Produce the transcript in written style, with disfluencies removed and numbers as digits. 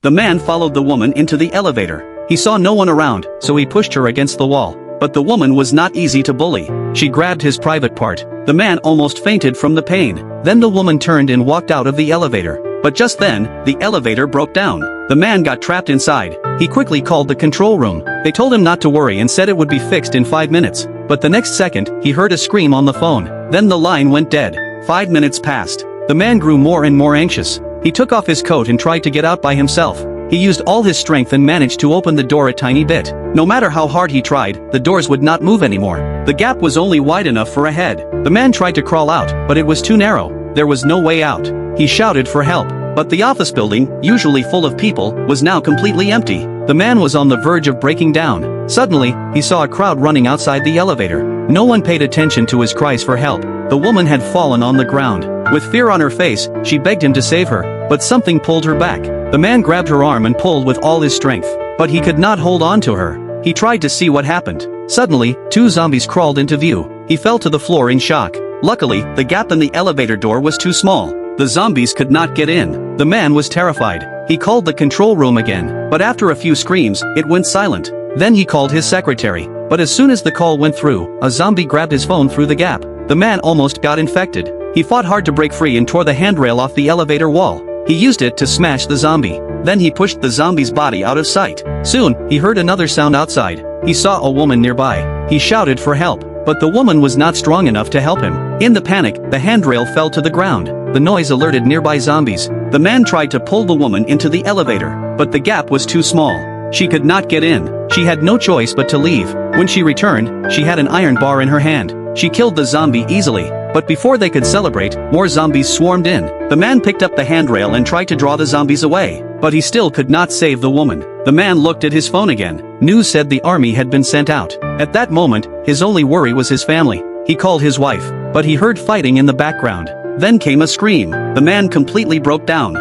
The man followed the woman into the elevator. He saw no one around, so he pushed her against the wall. But the woman was not easy to bully. She grabbed his private part. The man almost fainted from the pain. Then the woman turned and walked out of the elevator. But just then, the elevator broke down. The man got trapped inside. He quickly called the control room. They told him not to worry and said it would be fixed in 5 minutes. But the next second, he heard a scream on the phone. Then the line went dead. 5 minutes passed. The man grew more and more anxious. He took off his coat and tried to get out by himself. He used all his strength and managed to open the door a tiny bit. No matter how hard he tried, the doors would not move anymore. The gap was only wide enough for a head. The man tried to crawl out, but it was too narrow. There was no way out. He shouted for help. But the office building, usually full of people, was now completely empty. The man was on the verge of breaking down. Suddenly, he saw a crowd running outside the elevator. No one paid attention to his cries for help. The woman had fallen on the ground. With fear on her face, she begged him to save her, but something pulled her back. The man grabbed her arm and pulled with all his strength. But he could not hold on to her. He tried to see what happened. Suddenly, 2 zombies crawled into view. He fell to the floor in shock. Luckily, the gap in the elevator door was too small. The zombies could not get in. The man was terrified. He called the control room again, but after a few screams, it went silent. Then he called his secretary. But as soon as the call went through, a zombie grabbed his phone through the gap. The man almost got infected. He fought hard to break free and tore the handrail off the elevator wall. He used it to smash the zombie. Then he pushed the zombie's body out of sight. Soon, he heard another sound outside. He saw a woman nearby. He shouted for help, but the woman was not strong enough to help him. In the panic, the handrail fell to the ground. The noise alerted nearby zombies. The man tried to pull the woman into the elevator, but the gap was too small. She could not get in. She had no choice but to leave. When she returned, she had an iron bar in her hand. She killed the zombie easily. But before they could celebrate, more zombies swarmed in. The man picked up the handrail and tried to draw the zombies away. But he still could not save the woman. The man looked at his phone again. News said the army had been sent out. At that moment, his only worry was his family. He called his wife, but he heard fighting in the background. Then came a scream. The man completely broke down.